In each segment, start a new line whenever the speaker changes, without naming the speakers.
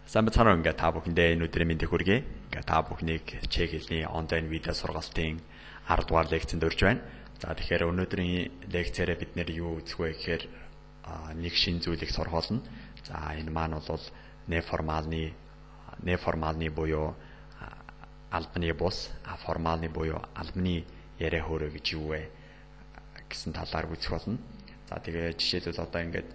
Сайн бацхан ингээ та бүхэндээ энэ өдрийн мэндийг хүргэе. Ингээ та бүхнийг чек хэлний онлайн видео сургалтын 10 дугаар лекцэнд урьж байна. За тэгэхээр өнөөдрийн лекцээрээ бид нэр юу үзэх вэ гэхээр нэг шин зүйлийг сургуулна. За энэ маань бол неформалны буюу албаны бус, формалны буюу албаны яриа хөөрөө гэж юу вэ гэсэн талаар үзэх болно. За тэгээ жишээлбэл одоо ингээд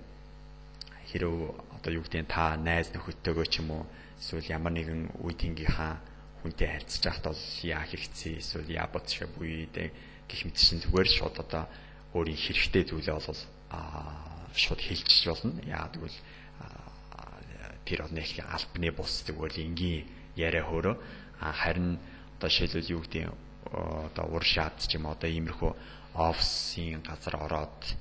хэрв одоо юу гэдэг та найз нөхөдтэйгөө ч юм уу эсвэл ямар нэгэн үе тэнгийнхаа хүнтэй харьцаж байхад бол яа хэрэгцээ эсвэл яа бодшоо буюу гэх мэт чинь зүгээр шууд одоо өөрийн хэрэгтэй зүйлээ бол шууд хэлчих болно. Яа тэгвэл тэр бол нэг албаны бус зүгээр энгийн яриа хөөрөө харин одоо шилбэл юу гэдэг одоо ур шат ч юм одоо иймэрхүү офисын газар ороод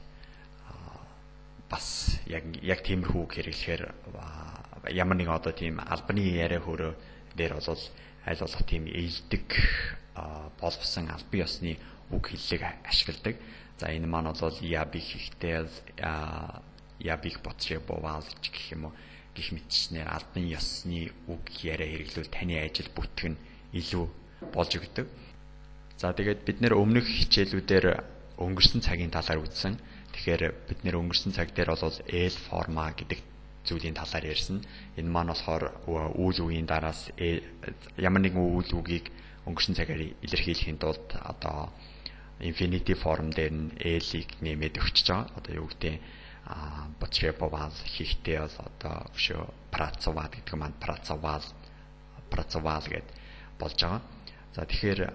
бас яг тиймэрхүү хэрэглэхээр ямар нэгэн одоо тийм албаны яриа хөөрөө дээр бол аль болох тийм ээлдэг боловсон албан ёсны үг хэллэг ашигладаг. За энэ маань бол ябих ихтэй ябих боцрё бовал гэх юм уу гэх мэтчнэр албан ёсны үг яриа хэрэглүүл таны ажил бүтгэн илүү болж өгдөг. За тэгээд бид нэр өмнөх хичээлүүдээр өнгөрсөн цагийн талаар үзсэн. Тэгэхээр бид нэр өнгөрсөн цаг дээр бол L форма гэдэг зүйлийн талаар ярьсан. Энэ маань болохоор үйл үгийн дараас ямар нэгэн үйл үгийг өнгөрсөн цагаар илэрхийлэхийн тулд одоо infinity form дээр нь L-ийг нэмээд өгч байгаа. Одоо юу гэдэг потребовал хийхдээ бол одоо өшөө працовал гэдэг маань працовал гэд болж байгаа. За тэгэхээр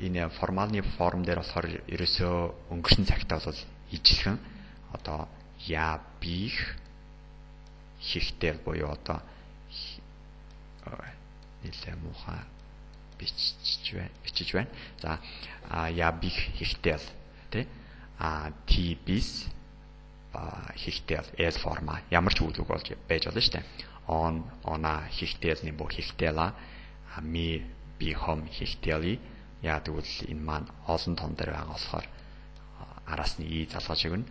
энэ формалны форм дээр болохоор ерөөсөө өнгөрсөн цагтаа бол ижилхэн одоо ябих хийхдээ буюу одоо нэлээ муухай бичиж байна. За ябих хийхдээ тий тибис хийхдээ L форма ямар ч үйл үг болж байж болно шүү дээ. Она хийхдээ нэг бүх хийгдээла ми би хом хийгдээли яа тэгвэл энэ маань олон том дээр байгаа болохоор араас нь и залгаж өгнө.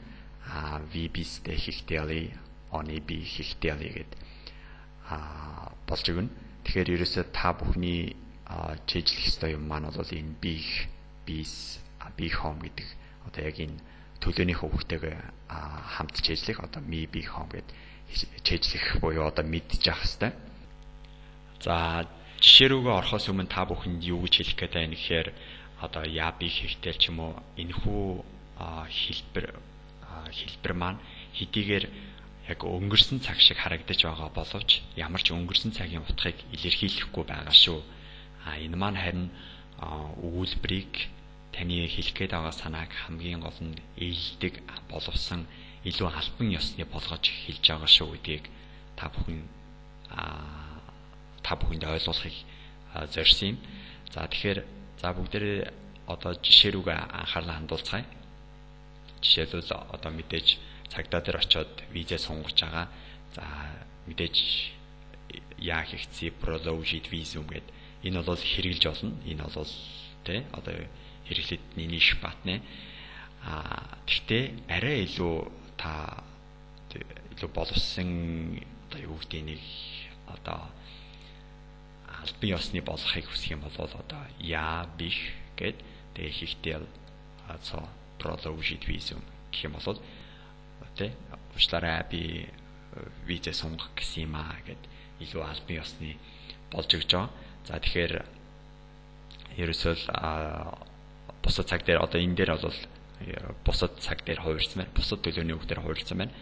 VB-стэй хийгдээли оны би хийгдээли гэд болж өгнө. Тэгэхээр ерөөсөө та бүхний чийжлэх ёстой юм маань бол энэ би хом гэдэг одоо яг энэ төлөөнийхөө хүүхдэйгээ хамт чийжлэх одоо ми би хом гэд чийжлэх буюу одоо мэдчих хэвээр. За жишээ рүүгээ орохоос өмнө та бүхэнд юу гэж хэлэх гээд байна гэхээр одоо яби хийхтэл ч юм уу энэхүү хэлбэр маань хэдийгээр яг өнгөрсөн цаг шиг харагдаж байгаа боловч ямар ч өнгөрсөн цагийн утгыг илэрхийлэхгүй байгаа шүү. Энэ маань харин өгүүлбэрийг таны хэлэх гээд байгаа санааг хамгийн гол нь ээлдэг боловсон илүү албан ёсны болгож хэлж байгаа шүү гэдгийг та бүхэнд ойлгуулахыг зорьсон юм. За тэгэхээр бүгдээрээ одоо жишээ рүүгээ анхаарлаа хандуулцгаая. Жишээлбэл одоо мэдээж цагдаа дээр очиод виза сунгаж байгаа. За мэдээж яа хийхцээ продолжит визум гэд энэ бол хэрэгжилж болно. Энэ бол тэ одоо хэрэглэдний ниш батнэ. Гэхдээ арай илүү илүү боловсон одоо юу гэдэг нэг одоо албан ёсны болохыг хүсэх юм бол одоо я бих гэд тэгээ хийхдээ продолжит визум гэх юм бол тэ уучлаарай би виза сунгах гэсэн юм гэд илүү албан ёсны болж өгч байгаа. За тэгэхээр ерөөсөө бусад цаг дээр одоо энэ дээр бол бусад цаг дээр хувирсан байна. Бусад төлөөний үг дээр хувирсан байна.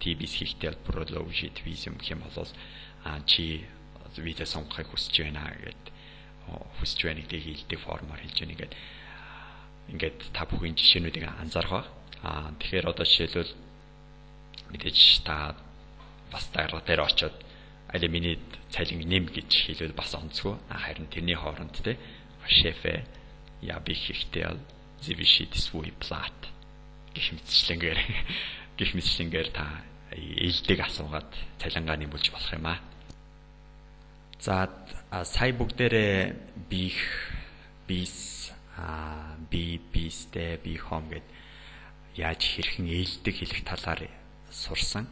TBS хийхдээ продолжит визум гэх юм бол чи виза сонгохыг хүсэж байна гэдгийг хэлдэг формоор хэлж байна гэдэг. Ингээд та бүхэн жишээнүүдийг анзаарах ба. Тэгэхээр одоо жишээлбэл мэдээж та бас дарга дээр очиод аль миний цалин нэм гэж хэлвэл бас онцгүй. Харин тэрний хооронд те шефэ яби хийхдээ зэвишит свой плат гэх мэтчлэнгээр та ээлдэг асуугаад цалингаа нэмүүлж болох юм аа. За сая бүгдээрээ бистэй би хом гэд яаж хэрхэн ээлдэг хэлэх талаар сурсан.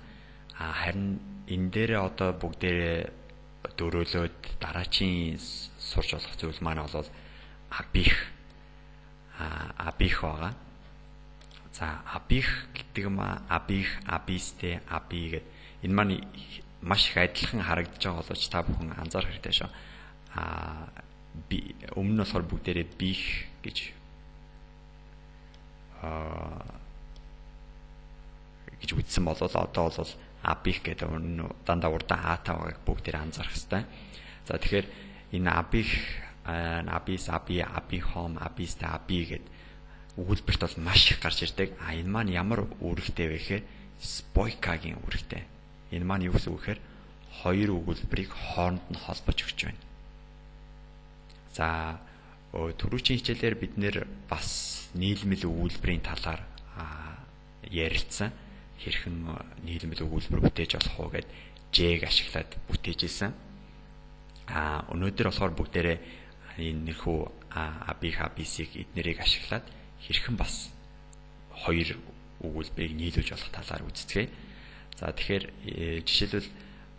Харин энэ дээр одоо бүгдээрээ дөрөөлөөд дараачийн сурч болох зүйл маань бол абих байгаа. За абих гэдэг нь абих, абистэй, аби гэд энэ маань маш их адилхан харагдаж байгаа боловч та бүхэн анзаарах хэрэгтэй шүү. Өмнө нь болохоор бүгдээрээ бих гэж үзсэн болол одоо бол абих гэдэг дандаа урдаан аатай байгааг бүгдээр анзаарах хэрэгтэй. За тэгэхээр энэ абих, абис, аби, абихом, абистэй, аби гэд өгүүлбэрт бол маш их гарч ирдэг. Энэ маань ямар үүрэгтэй вэ гэхээр спойкагийн үүрэгтэй. Энэ маань юу гэсэн үг гэхээр хоёр өгүүлбэрийг хооронд нь холбож өгч байна. За түрүүчийн хичээлээр бид нэр бас нийлмэл өгүүлбэрийн талаар ярилцсан. Хэрхэн нийлмэл өгүүлбэр бүтээж болох уу гэд J-г ашиглаад бүтээж исэн. Өнөөдөр болохоор бүгдээрээ энэ нэрхүү абих, абисийг эднэрийг ашиглаад хэрхэн бас хоёр өгүүлбэрийг нийлүүлж болох талаар үздэгэ. За тэгэхээр жишээлбэл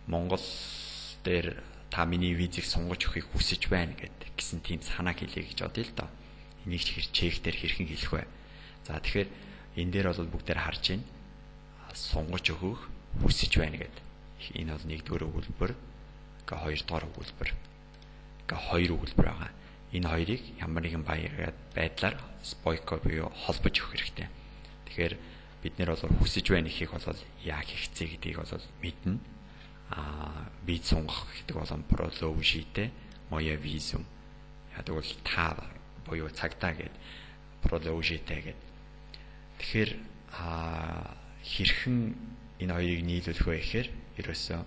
Монгол дээр та миний визийг сонгож өгөхийг хүсэж байна гэсэн тийм санаа хэлье гэж бодъё л доо. Энийг чэктээр хэрхэн хэлэх вэ? За тэгэхээр энэ дээр бол бүгдээр харж байна. Сонгож өгөх хүсэж байна гэдэг. Энэ бол нэгдүгээр өгүүлбэр, хоёрдугаар өгүүлбэр. Хоёр өгүүлбэр байгаа. Энэ хоёрыг ямар нэгэн байдлаар спойко буюу холбож өгөх хэрэгтэй. Тэгэхээр бид нэр бол хүсэж байна гэхийг бол яг хийхцээ гэдгийг бол мэднэ. Виз сонгох гэдэг бол прологжитэй, моя визум. Яадаг бол та буюу цагдаа гэдэг прологжитэй гэдэг. Тэгэхээр хэрхэн энэ хоёрыг нийлүүлэх вэ гэхээр ерөөсөө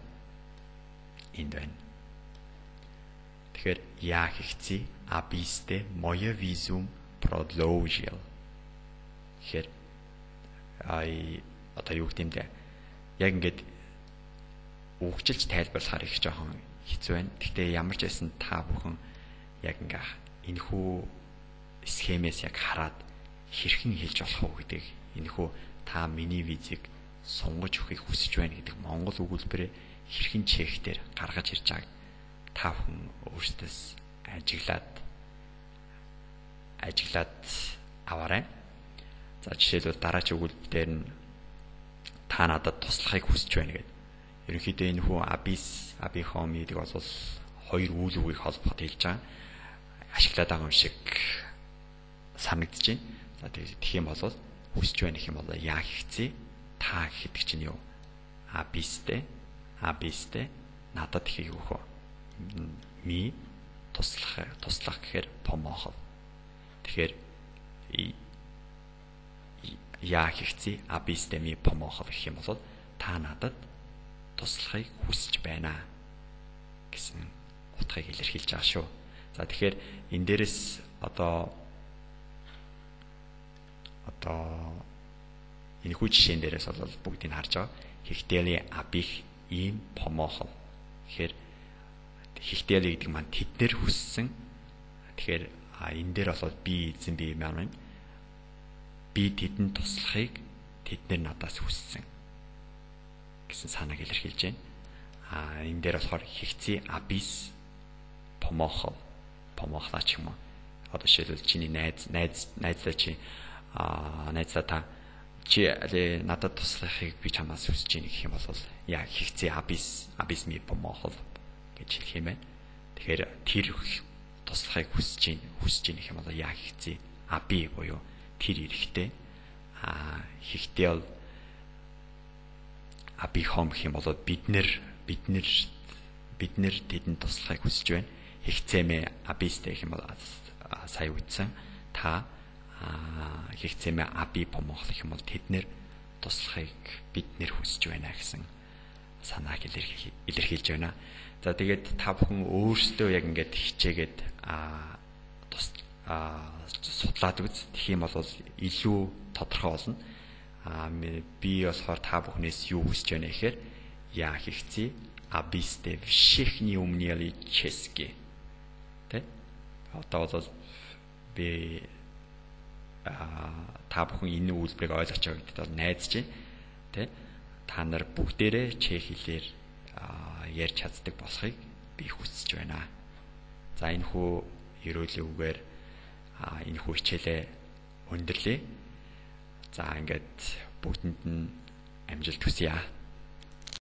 энд байна. Тэгэхээр я хийхцээ абистэй, моя визум продолжил. Тэгэхээр одоо юу гэдэг юм бэ? Яг ингээд үгжилж тайлбарлахаар их жоохон хэцүү байна. Гэхдээ ямар ч байсан та бүхэн яг ингээ энэхүү схемээс яг хараад хэрхэн хэлж болох уу гэдэг энэхүү та миний визийг сонгож өгөхийг хүсэж байна гэдэг монгол өгүүлбэрээ хэрхэн чектээр гаргаж ирж байгааг та бүхэн өөрсдөөс ажиглаад аваарай. За жишээлбэл дараагийн өгүүлбэр нь та надад туслахыг хүсэж байна гэдэг. Ерөнхийдөө энэ хүү абис, абихом гэдэг бол хоёр үйл үгийг холбоход хэлж байгаа. Ашиглаад байгаа юм шиг санагдаж байна. За тэгэх юм бол хүсэж байна гэх юм бол яа хийхцээ та гэдэг чинь юу? Абистэй надад ихийг өгөх үү? Ми туслах гэхээр помохов. Тэгэхээр яа хийхцээ абистэй ми помохов гэх юм бол та надад туслахыг хүсэж байна гэсэн утгыг илэрхийлж байгаа шүү. За тэгэхээр энэ дээрээс одоо энэ хүү жишээн дээрээс бол бүгдийг харж байгаа. Хихтели абих им помохов. Тэгэхээр хихтели гэдэг маань тэднэр хүссэн. Тэгэхээр энэ дээр бол би эзэн би маань би тэдэнд туслахыг тэднэр надаас хүссэн гэсэн санааг илэрхийлж байна. Энэ дээр болохоор хихцээ абис помохла ч юм уу. Одоо жишээлбэл чиний найзлаа чи найзлаа та чи надад туслахыг би чамаас хүсэж байна гэх юм бол яа хихцээ абис ми помохол гэж хэлэх юм байна. Тэгэхээр тэр туслахыг хүсэж байна гэх юм бол яа хихцээ аби буюу тэр эрэхтэй хихтэй бол абихом гэх юм бол бид нэр тэдэнд туслахыг хүсэж байна. Хихцэмэ абистэй гэх юм бол сая үтсэн та хихцэмэ аби помохлох юм бол тэднэр туслахыг бид нэр хүсэж байна гэсэн санааг илэрхийлж байна. За тэгээд та бүхэн өөрсдөө яг ингээд хичээгээд судлаад үз. Тэгэх юм бол илүү тодорхой болно. Би болохоор та бүхнээс юу хүсэж байна гэхээр я хихцээ абистэй вшихний умнели чески. Тэ? Одоо бол би та бүхэн энэ үйлдвэрийг ойлгож байгаа гэдэгт бол найдаж байна. Тэ? та нар бүгдээрээ чех хэлээр ярьж чаддаг болохыг би хүсэж байна. За энэхүү ерөөлийн үгээр энэхүү хичээлээ өндөрлөе. За ингээд бүгдэнд нь амжилт хүсье.